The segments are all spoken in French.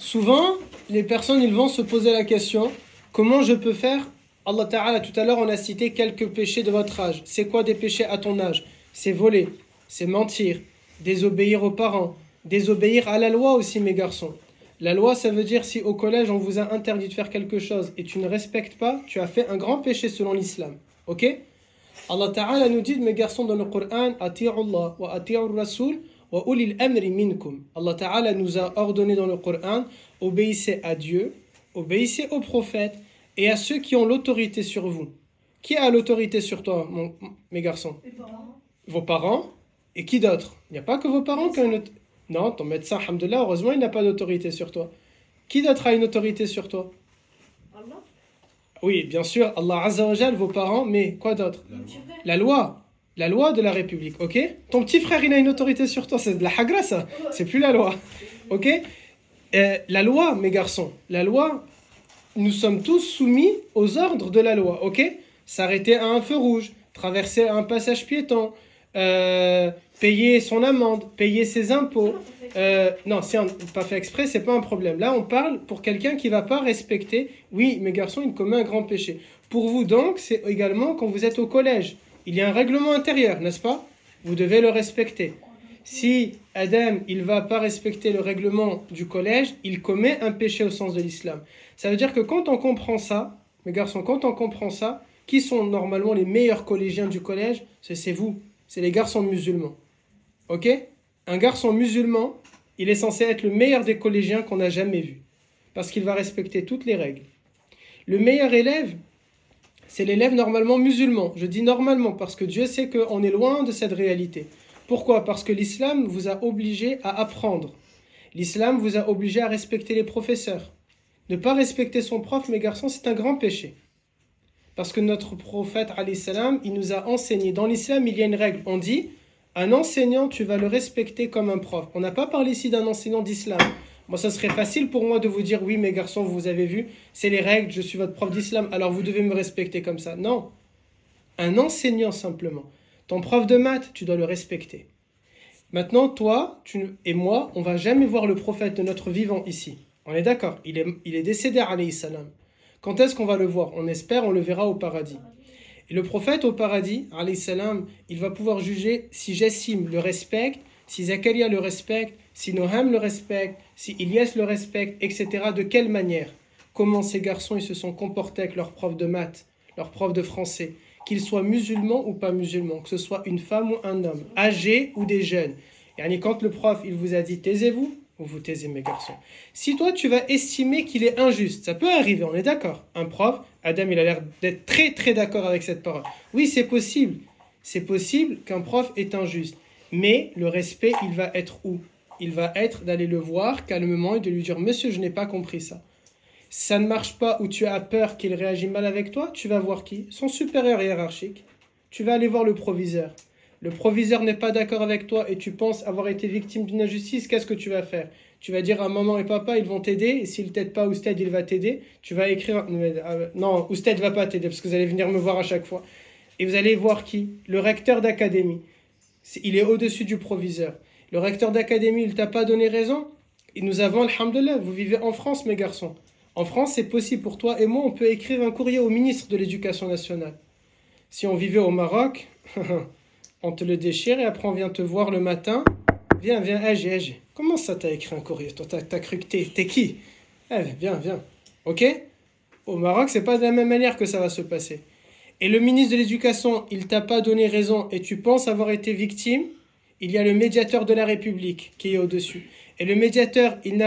Souvent, les personnes ils vont se poser la question, comment je peux faire? Allah Ta'ala, tout à l'heure, on a cité quelques péchés de votre âge. C'est quoi des péchés à ton âge? C'est voler, c'est mentir, désobéir aux parents, désobéir à la loi aussi, mes garçons. La loi, ça veut dire si au collège on vous a interdit de faire quelque chose et tu ne respectes pas, tu as fait un grand péché selon l'islam. Ok? Allah Ta'ala nous dit, mes garçons, dans le Coran, Ati'u Allah wa ati'u Rasul wa ulil amri minkum. Allah Ta'ala nous a ordonné dans le Coran, obéissez à Dieu, obéissez aux prophètes et à ceux qui ont l'autorité sur vous. Qui a l'autorité sur toi, mes garçons? Les parents. Vos parents. Et qui d'autre? Il n'y a pas que vos parents qui ont une autorité. Non, ton médecin, alhamdoulilah, heureusement, il n'a pas d'autorité sur toi. Qui d'autre a une autorité sur toi? Allah. Oui, bien sûr, Allah Azza wa Jal, vos parents, mais quoi d'autre? La loi. La loi de la République, ok? Ton petit frère, il a une autorité sur toi, c'est de la hagra, ça. C'est plus la loi, ok? La loi, mes garçons, la loi, nous sommes tous soumis aux ordres de la loi, ok? S'arrêter à un feu rouge, traverser un passage piéton, payer son amende, payer ses impôts. Non, si on n'a pas fait exprès, c'est pas un problème. Là, on parle pour quelqu'un qui ne va pas respecter. Oui, mes garçons, il commet un grand péché. Pour vous donc, c'est également quand vous êtes au collège. Il y a un règlement intérieur, n'est-ce pas? Vous devez le respecter. Si Adam, il ne va pas respecter le règlement du collège, il commet un péché au sens de l'islam. Ça veut dire que quand on comprend ça, mes garçons, quand on comprend ça, qui sont normalement les meilleurs collégiens du collège? C'est vous, c'est les garçons musulmans. Ok? Un garçon musulman, il est censé être le meilleur des collégiens qu'on a jamais vu. Parce qu'il va respecter toutes les règles. Le meilleur élève, c'est l'élève normalement musulman. Je dis normalement parce que Dieu sait qu'on est loin de cette réalité. Pourquoi? Parce que l'islam vous a obligé à apprendre. L'islam vous a obligé à respecter les professeurs. Ne pas respecter son prof, mes garçons, c'est un grand péché. Parce que notre prophète, alayhi salam, il nous a enseigné. Dans l'islam, il y a une règle. On dit, un enseignant, tu vas le respecter comme un prof. On n'a pas parlé ici d'un enseignant d'islam. Moi, ça serait facile pour moi de vous dire, oui, mes garçons, vous avez vu, c'est les règles, je suis votre prof d'islam, alors vous devez me respecter comme ça. Non. Un enseignant simplement. Ton prof de maths, tu dois le respecter. Maintenant, toi et moi, on ne va jamais voir le prophète de notre vivant ici. On est d'accord? Il est décédé, alayhi salam. Quand est-ce qu'on va le voir? On espère, on le verra au paradis. Et le prophète au paradis, alayhi salam, il va pouvoir juger si Jassim le respecte, si Zakaria le respecte, si Noam le respecte, si Ilyas le respecte, etc. De quelle manière? Comment ces garçons ils se sont comportés avec leur prof de maths, leur prof de français, qu'ils soient musulmans ou pas musulmans, que ce soit une femme ou un homme, âgé ou des jeunes. Et quand le prof il vous a dit taisez-vous, vous vous taisez mes garçons. Si toi tu vas estimer qu'il est injuste, ça peut arriver, on est d'accord. Un prof, Adam il a l'air d'être très très d'accord avec cette parole. Oui, c'est possible. C'est possible qu'un prof est injuste. Mais le respect, il va être où? Il va être d'aller le voir calmement et de lui dire « Monsieur, je n'ai pas compris ça. » Ça ne marche pas ou tu as peur qu'il réagisse mal avec toi, tu vas voir qui? Son supérieur hiérarchique. Tu vas aller voir le proviseur. Le proviseur n'est pas d'accord avec toi et tu penses avoir été victime d'une injustice, qu'est-ce que tu vas faire? Tu vas dire à maman et papa, ils vont t'aider, et s'ils ne t'aident pas, Oustad, il va t'aider. Tu vas écrire, non, Oustad ne va pas t'aider parce que vous allez venir me voir à chaque fois. Et vous allez voir qui? Le recteur d'académie. Il est au-dessus du proviseur. Le recteur d'académie, il ne t'a pas donné raison? Et nous avons, alhamdoulilah, vous vivez en France, mes garçons. En France, c'est possible pour toi et moi, on peut écrire un courrier au ministre de l'Éducation nationale. Si on vivait au Maroc, on te le déchire et après on vient te voir le matin. Viens, âgé. Comment ça t'as écrit un courrier? Toi, t'as cru que t'es qui? Viens. Ok? Au Maroc, c'est pas de la même manière que ça va se passer. Et le ministre de l'Éducation, il t'a pas donné raison et tu penses avoir été victime, il y a le médiateur de la République qui est au-dessus. Et le médiateur, il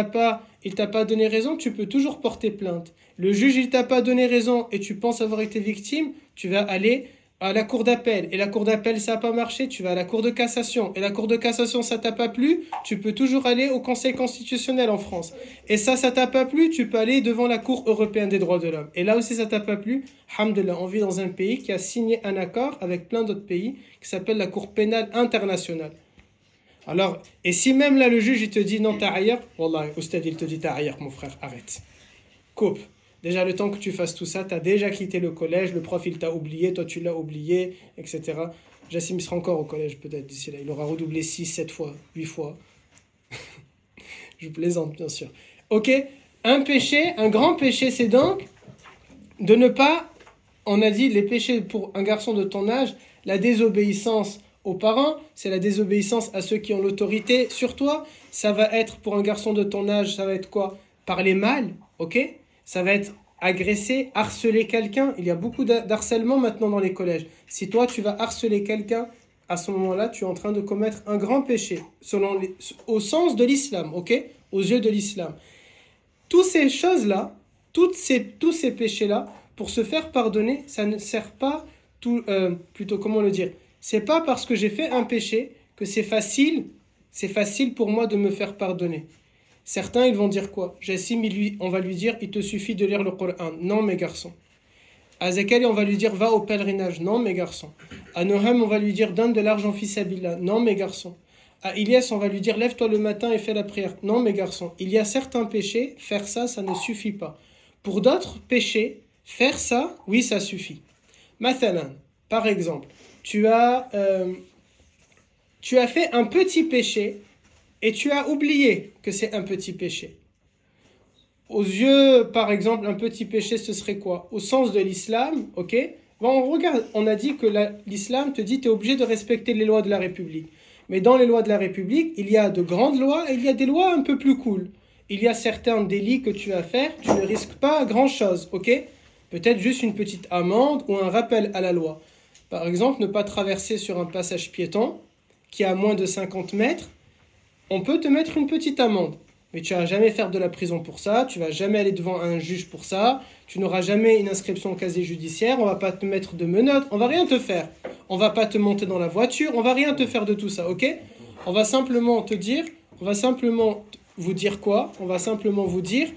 t'a pas donné raison, tu peux toujours porter plainte. Le juge, il t'a pas donné raison et tu penses avoir été victime, tu vas aller à la cour d'appel. Et la cour d'appel, ça n'a pas marché, tu vas à la cour de cassation. Et la cour de cassation, ça t'a pas plu, tu peux toujours aller au Conseil constitutionnel en France. Et ça t'a pas plu, tu peux aller devant la Cour européenne des droits de l'homme. Et là aussi, ça t'a pas plu, alhamdoulilah, on vit dans un pays qui a signé un accord avec plein d'autres pays qui s'appelle la Cour pénale internationale. Alors, et si même là le juge il te dit non t'as ailleurs, wallah, Oustad il te dit t'as ailleurs mon frère, arrête. Coupe. Déjà le temps que tu fasses tout ça, t'as déjà quitté le collège, le prof il t'a oublié, toi tu l'as oublié, etc. Jassim il sera encore au collège peut-être d'ici là, il aura redoublé 6, 7 fois, 8 fois. Je plaisante bien sûr. Ok? Un péché, un grand péché, c'est donc de ne pas, on a dit les péchés pour un garçon de ton âge, la désobéissance aux parents, c'est la désobéissance à ceux qui ont l'autorité sur toi. Ça va être, pour un garçon de ton âge, ça va être quoi? Parler mal, ok? Ça va être agresser, harceler quelqu'un. Il y a beaucoup d'harcèlement maintenant dans les collèges. Si toi, tu vas harceler quelqu'un, à ce moment-là, tu es en train de commettre un grand péché, au sens de l'islam, ok? Aux yeux de l'islam. Toutes ces choses-là, tous ces péchés-là, pour se faire pardonner, ça ne sert pas, plutôt comment le dire, c'est pas parce que j'ai fait un péché que c'est facile pour moi de me faire pardonner. Certains, ils vont dire quoi? Jassim, on va lui dire, il te suffit de lire le Coran. Non, mes garçons. À Zakari, on va lui dire, va au pèlerinage. Non, mes garçons. À Noham, on va lui dire, donne de l'argent fils Abillah. Non, mes garçons. À Ilyes, on va lui dire, lève-toi le matin et fais la prière. Non, mes garçons. Il y a certains péchés, faire ça, ça ne suffit pas. Pour d'autres péchés, faire ça, oui, ça suffit. Mathalan, par exemple, tu as fait un petit péché et tu as oublié que c'est un petit péché. Aux yeux, par exemple, un petit péché, ce serait quoi? Au sens de l'islam, ok? Bon, on regarde, on a dit que l'islam te dit que tu es obligé de respecter les lois de la République. Mais dans les lois de la République, il y a de grandes lois et il y a des lois un peu plus cool. Il y a certains délits que tu vas faire, tu ne risques pas grand-chose, ok? Peut-être juste une petite amende ou un rappel à la loi. Par exemple, ne pas traverser sur un passage piéton qui a moins de 50 mètres, on peut te mettre une petite amende. Mais tu ne vas jamais faire de la prison pour ça, tu ne vas jamais aller devant un juge pour ça, tu n'auras jamais une inscription au casier judiciaire, on ne va pas te mettre de menottes, on ne va rien te faire. On ne va pas te monter dans la voiture, on ne va rien te faire de tout ça, ok? On va simplement te dire, on va simplement vous dire quoi? On va simplement vous dire,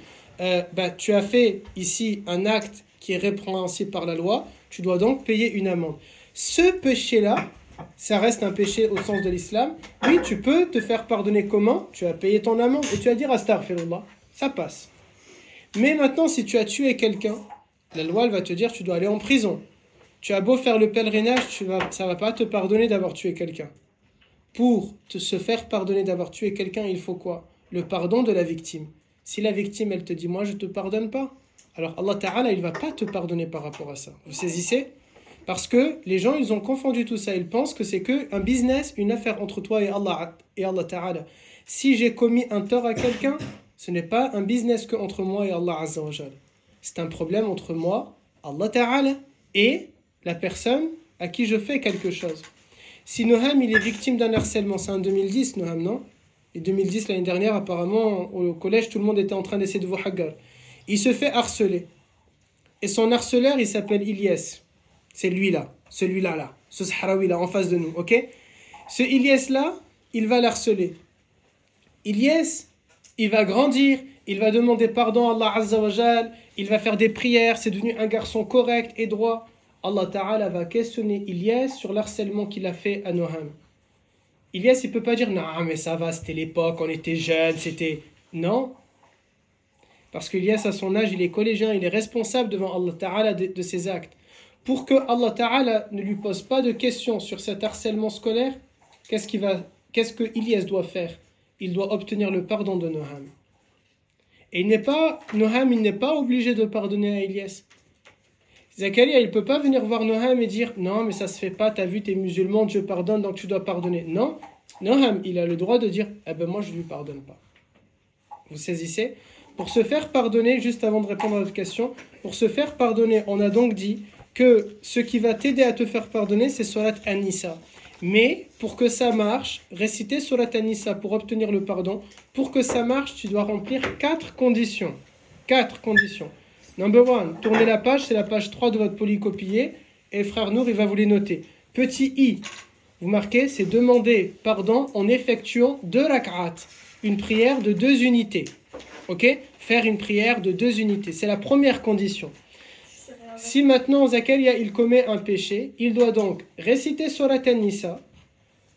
tu as fait ici un acte qui est répréhensible par la loi, tu dois donc payer une amende. Ce péché-là, ça reste un péché au sens de l'islam. Oui, tu peux te faire pardonner comment? Tu as payé ton amende et tu vas dire astaghfirullah. Ça passe. Mais maintenant, si tu as tué quelqu'un, la loi elle va te dire tu dois aller en prison. Tu as beau faire le pèlerinage, ça ne va pas te pardonner d'avoir tué quelqu'un. Pour se faire pardonner d'avoir tué quelqu'un, il faut quoi? Le pardon de la victime. Si la victime, elle te dit moi je ne te pardonne pas, alors Allah Ta'ala, il ne va pas te pardonner par rapport à ça. Vous saisissez? Parce que les gens, ils ont confondu tout ça. Ils pensent que c'est qu'un business, une affaire entre toi et Allah Ta'ala. Si j'ai commis un tort à quelqu'un, ce n'est pas un business que entre moi et Allah Azza wa Jal. C'est un problème entre moi, Allah Ta'ala, et la personne à qui je fais quelque chose. Si Noham, il est victime d'un harcèlement, c'est en 2010, Noham, non? Et 2010, l'année dernière, apparemment, au collège, tout le monde était en train d'essayer de vous hagar. Il se fait harceler. Et son harceleur, il s'appelle Ilyes. C'est lui-là, celui-là, ce Sahraoui-là, en face de nous, ok? Ce Ilyes-là, il va l'harceler. Ilyes, il va grandir, il va demander pardon à Allah Azza wa Jal, il va faire des prières, c'est devenu un garçon correct et droit. Allah Ta'ala va questionner Ilyes sur l'harcèlement qu'il a fait à Noham. Ilyes, il ne peut pas dire, non, mais ça va, c'était l'époque, on était jeunes, c'était... Non. Parce qu'Ilyes, à son âge, il est collégien, il est responsable devant Allah Ta'ala de ses actes. Pour que Allah Ta'ala ne lui pose pas de questions sur cet harcèlement scolaire, qu'est-ce que Ilyes doit faire? Il doit obtenir le pardon de Noham. Et Noham, il n'est pas obligé de pardonner à Ilyes. Zakaria, il ne peut pas venir voir Noham et dire « Non, mais ça ne se fait pas, tu as vu, tu es musulman, Dieu pardonne, donc tu dois pardonner. » Non, Noham, il a le droit de dire « Eh ben moi, je ne lui pardonne pas. » Vous saisissez? Pour se faire pardonner, juste avant de répondre à votre question, pour se faire pardonner, on a donc dit que ce qui va t'aider à te faire pardonner, c'est Surat An-Nisa. Mais pour que ça marche, réciter Surat An-Nisa pour obtenir le pardon, pour que ça marche, tu dois remplir 4 conditions. 4 conditions. Number 1, tournez la page, c'est la page 3 de votre polycopier, et frère Nour, il va vous les noter. Petit i, vous marquez, c'est demander pardon en effectuant 2 rak'at, une prière de 2 unités. Ok? Faire une prière de 2 unités, c'est la première condition. Si maintenant Zakaria il commet un péché, il doit donc réciter Surat An-Nisa,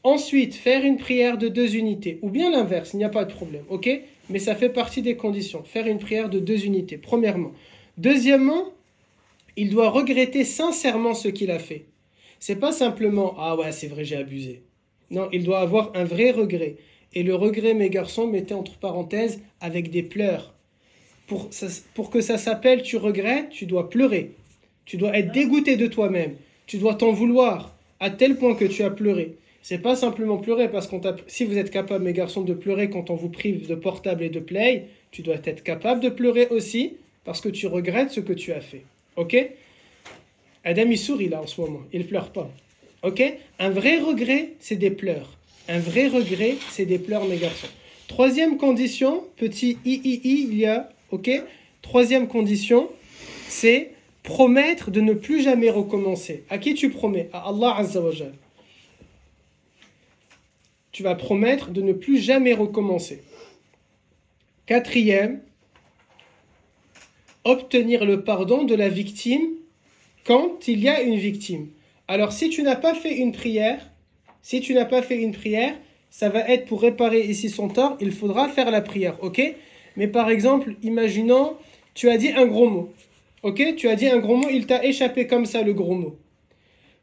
ensuite faire une prière de 2 unités, ou bien l'inverse, il n'y a pas de problème, ok? Mais ça fait partie des conditions, faire une prière de 2 unités, premièrement. Deuxièmement, il doit regretter sincèrement ce qu'il a fait. C'est pas simplement « Ah ouais, c'est vrai, j'ai abusé ». Non, il doit avoir un vrai regret. Et le regret, mes garçons, mettez entre parenthèses, avec des pleurs. pour que ça s'appelle tu regrettes, tu dois pleurer. Tu dois être dégoûté de toi-même. Tu dois t'en vouloir à tel point que tu as pleuré. C'est pas simplement pleurer parce si vous êtes capable, mes garçons, de pleurer quand on vous prive de portable et de play, tu dois être capable de pleurer aussi parce que tu regrettes ce que tu as fait. Ok? Adam, il sourit là en ce moment. Il pleure pas. Ok? Un vrai regret, c'est des pleurs. Un vrai regret, c'est des pleurs, mes garçons. Troisième condition, petit il y a, ok? Troisième condition, c'est promettre de ne plus jamais recommencer. À qui tu promets? À Allah Azza wa Jal. Tu vas promettre de ne plus jamais recommencer. Quatrième, obtenir le pardon de la victime quand il y a une victime. Alors, si tu n'as pas fait une prière, ça va être pour réparer ici son tort, il faudra faire la prière, ok? Mais par exemple, imaginons, tu as dit un gros mot, ok? Tu as dit un gros mot, il t'a échappé comme ça, le gros mot.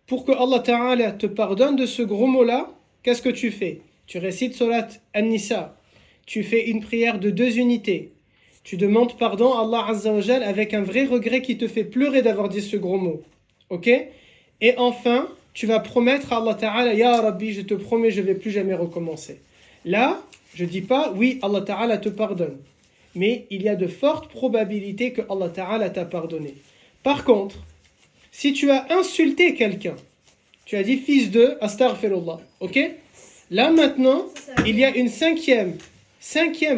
Pour que Allah Ta'ala te pardonne de ce gros mot-là, qu'est-ce que tu fais? Tu récites Surat An-Nisa, tu fais une prière de 2 unités, tu demandes pardon à Allah Azza wa Jal avec un vrai regret qui te fait pleurer d'avoir dit ce gros mot, ok? Et enfin, tu vas promettre à Allah Ta'ala, Ya Rabbi, je te promets, je ne vais plus jamais recommencer. Là, je ne dis pas, oui, Allah Ta'ala te pardonne. Mais il y a de fortes probabilités que Allah Ta'ala t'a pardonné. Par contre, si tu as insulté quelqu'un, tu as dit fils de astaghfirullah, ok? Là maintenant, il y a une cinquième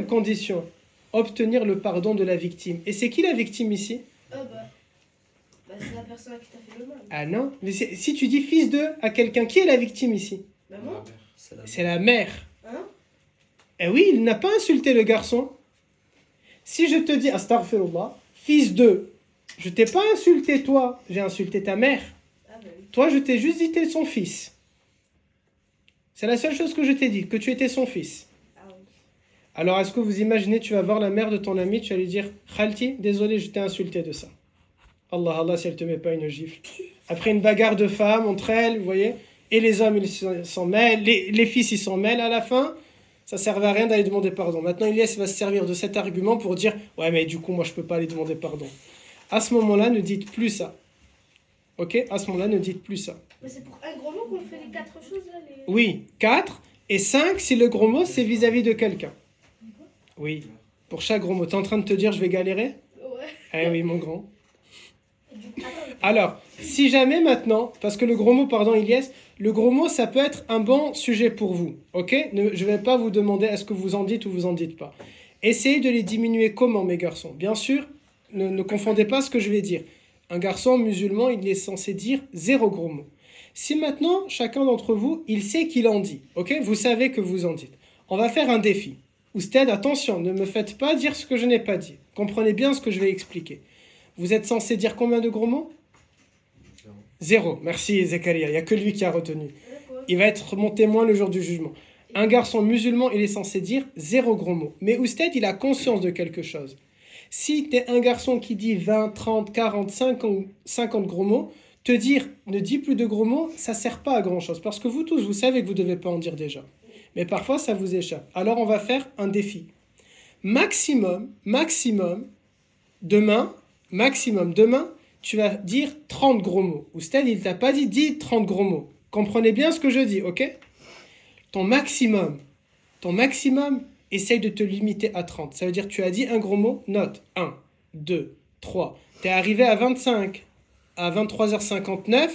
condition, obtenir le pardon de la victime. Et c'est qui la victime ici? C'est la personne qui t'a fait le mal. Ah non, mais si tu dis fils de à quelqu'un, qui est la victime ici? Maman? C'est la mère. Hein? Eh oui, il n'a pas insulté le garçon. Si je te dis astaghfirullah, fils de, je t'ai pas insulté toi, j'ai insulté ta mère. Ah ben oui. Toi, je t'ai juste dit que t'es son fils. C'est la seule chose que je t'ai dit, que tu étais son fils. Ah oui. Alors, est-ce que vous imaginez, tu vas voir la mère de ton ami, tu vas lui dire, Khalti, désolé, je t'ai insulté de ça. Allah, si elle te met pas une gifle. Après une bagarre de femmes entre elles, vous voyez, et les hommes, ils s'en mêlent, les fils, ils s'en mêlent à la fin, ça ne servait à rien d'aller demander pardon. Maintenant, Ilyes va se servir de cet argument pour dire, ouais, mais du coup, moi, je ne peux pas aller demander pardon. À ce moment-là, ne dites plus ça. Ok? À ce moment-là, ne dites plus ça. Mais c'est pour un gros mot qu'on fait les 4 choses là Oui, 4 et 5 si le gros mot, c'est vis-à-vis de quelqu'un. Oui, pour chaque gros mot. Tu es en train de te dire, je vais galérer? Ouais. Eh oui, mon grand. Alors, si jamais maintenant, parce que le gros mot, pardon Ilyes, le gros mot, ça peut être un bon sujet pour vous, ok? Je ne vais pas vous demander est-ce que vous en dites ou vous en dites pas. Essayez de les diminuer comment, mes garçons? Bien sûr, ne confondez pas ce que je vais dire. Un garçon musulman, il est censé dire 0 gros mots. Si maintenant, chacun d'entre vous, il sait qu'il en dit, ok? Vous savez que vous en dites. On va faire un défi. Oustad, attention, ne me faites pas dire ce que je n'ai pas dit. Comprenez bien ce que je vais expliquer. Vous êtes censé dire combien de gros mots? 0. Merci Zakaria, il n'y a que lui qui a retenu. Il va être mon témoin le jour du jugement. Un garçon musulman, il est censé dire 0 gros mots. Mais Oustad, il a conscience de quelque chose. Si tu es un garçon qui dit 20, 30, 40, 50 gros mots, te dire ne dis plus de gros mots, ça ne sert pas à grand chose. Parce que vous tous, vous savez que vous ne devez pas en dire déjà. Mais parfois, ça vous échappe. Alors, on va faire un défi. Maximum, demain, tu vas dire 30 gros mots. Oustad, il t'a pas dit 30 gros mots. Comprenez bien ce que je dis, ok? Ton maximum, essaye de te limiter à 30. Ça veut dire que tu as dit un gros mot, note 1, 2, 3. Tu es arrivé à 25, à 23h59,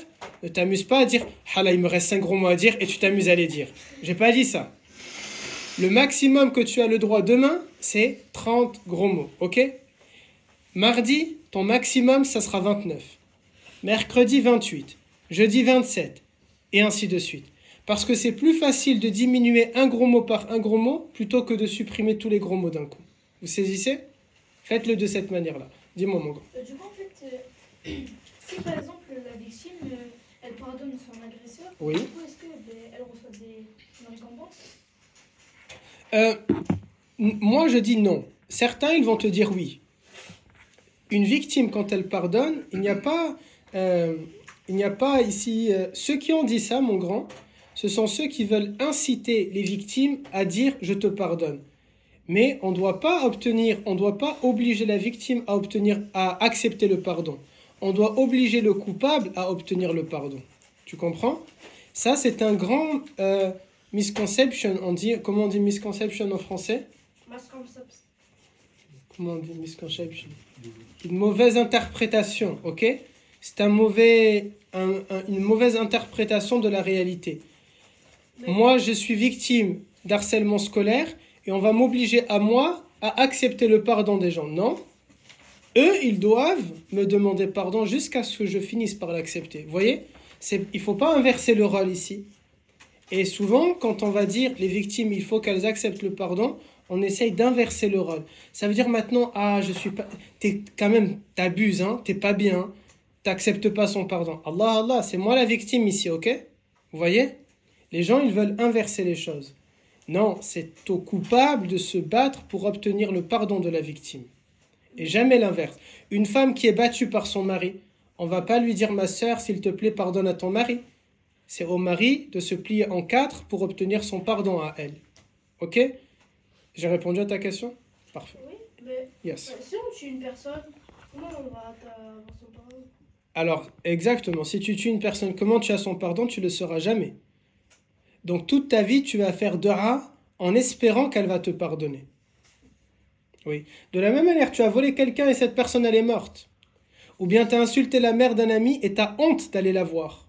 ne t'amuse pas à dire « Ah là, il me reste 5 gros mots à dire » et tu t'amuses à les dire. J'ai pas dit ça. Le maximum que tu as le droit demain, c'est 30 gros mots, ok? Mardi, ton maximum, ça sera 29. Mercredi, 28. Jeudi, 27. Et ainsi de suite. Parce que c'est plus facile de diminuer un gros mot par un gros mot plutôt que de supprimer tous les gros mots d'un coup. Vous saisissez? Faites-le de cette manière-là. Dis-moi, mon gars. Du coup, en fait, si par exemple la victime, elle pardonne son agresseur, Oui. du coup, est-ce qu'elle reçoit une récompense? Moi, je dis non. Certains, ils vont te dire oui. Une victime, quand elle pardonne, il n'y a pas ici... ceux qui ont dit ça, mon grand, ce sont ceux qui veulent inciter les victimes à dire « je te pardonne ». Mais on ne doit pas obliger la victime à accepter le pardon. On doit obliger le coupable à obtenir le pardon. Tu comprends? Ça, c'est un grand misconception. Comment on dit misconception en français? Comment on dit misconception? Une mauvaise interprétation, ok? C'est une mauvaise interprétation de la réalité. Moi, je suis victime d'harcèlement scolaire et on va m'obliger à accepter le pardon des gens. Non. Eux, ils doivent me demander pardon jusqu'à ce que je finisse par l'accepter. Vous voyez? Il ne faut pas inverser le rôle ici. Et souvent, quand on va dire les victimes, il faut qu'elles acceptent le pardon, on essaye d'inverser le rôle. Ça veut dire maintenant, t'abuses, hein, t'es pas bien, t'acceptes pas son pardon. Allah, c'est moi la victime ici, ok? Vous voyez? Les gens, ils veulent inverser les choses. Non, c'est au coupable de se battre pour obtenir le pardon de la victime. Et jamais l'inverse. Une femme qui est battue par son mari, on va pas lui dire, ma sœur, s'il te plaît, pardonne à ton mari. C'est au mari de se plier en quatre pour obtenir son pardon à elle. Ok? J'ai répondu à ta question? Parfait. Oui, mais Yes. si on tue une personne, comment on va avoir son pardon? Alors, exactement. Si tu tues une personne, comment tu as son pardon? Tu ne le sauras jamais. Donc, toute ta vie, tu vas faire dua en espérant qu'elle va te pardonner. Oui. De la même manière, tu as volé quelqu'un et cette personne, elle est morte. Ou bien tu as insulté la mère d'un ami et tu as honte d'aller la voir.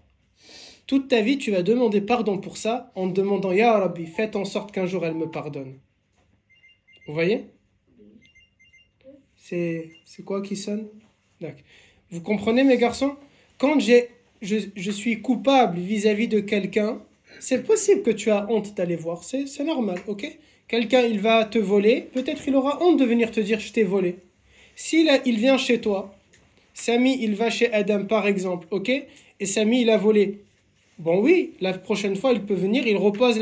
Toute ta vie, tu vas demander pardon pour ça en te demandant, Ya Rabbi, faites en sorte qu'un jour elle me pardonne. Vous voyez? C'est quoi qui sonne? D'accord. Vous comprenez, mes garçons? Quand je suis coupable vis-à-vis de quelqu'un, c'est possible que tu as honte d'aller voir. C'est normal, ok? Quelqu'un, il va te voler. Peut-être il aura honte de venir te dire, je t'ai volé. Il vient chez toi, Samy, il va chez Adam, par exemple, ok? Et Samy, il a volé. Bon, oui, la prochaine fois, il peut venir, il repose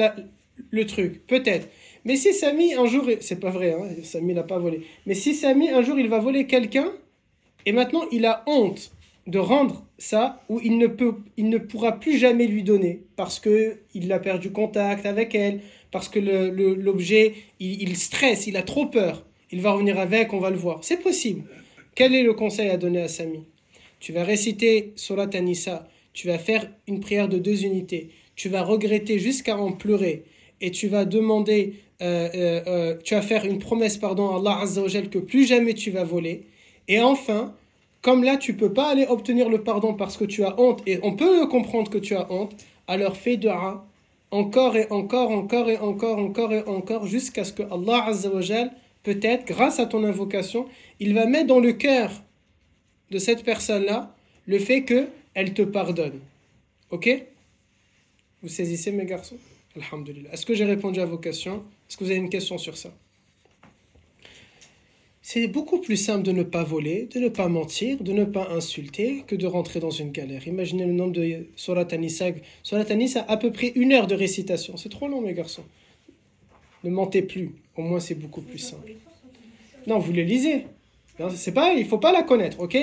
le truc. Peut-être. Mais si Samy, un jour... C'est pas vrai, hein, Samy n'a pas volé. Mais si Samy, un jour, il va voler quelqu'un, et maintenant, il a honte de rendre ça, ou il ne pourra plus jamais lui donner, parce qu'il a perdu contact avec elle, parce que l'objet, il stresse, il a trop peur. Il va revenir avec, on va le voir. C'est possible. Quel est le conseil à donner à Samy? Tu vas réciter Surat An-Nisa, tu vas faire une prière de 2 unités, tu vas regretter jusqu'à en pleurer, et tu vas demander... tu vas faire une promesse à Allah Azza wa Jal que plus jamais tu vas voler. Et enfin, comme là tu peux pas aller obtenir le pardon parce que tu as honte, et on peut le comprendre que tu as honte, alors fais dua encore et encore jusqu'à ce que Allah Azza wa Jal, peut-être grâce à ton invocation, il va mettre dans le cœur de cette personne-là le fait qu'elle te pardonne. Ok? Vous saisissez, mes garçons? Alhamdulillah. Est-ce que j'ai répondu à vos questions? Est-ce que vous avez une question sur ça? C'est beaucoup plus simple de ne pas voler, de ne pas mentir, de ne pas insulter que de rentrer dans une galère. Imaginez le nombre de Surat An-Nisa. Surat An-Nisa a à peu près 1 heure de récitation. C'est trop long, mes garçons. Ne mentez plus. Au moins, c'est beaucoup plus simple. Non, vous les lisez. Il ne faut pas la connaître, ok?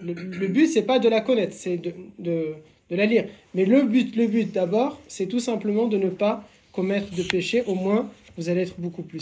Le but, c'est pas de la connaître, c'est de la lire. Mais le but d'abord, c'est tout simplement de ne pas commettre de péché. Au moins, vous allez être beaucoup plus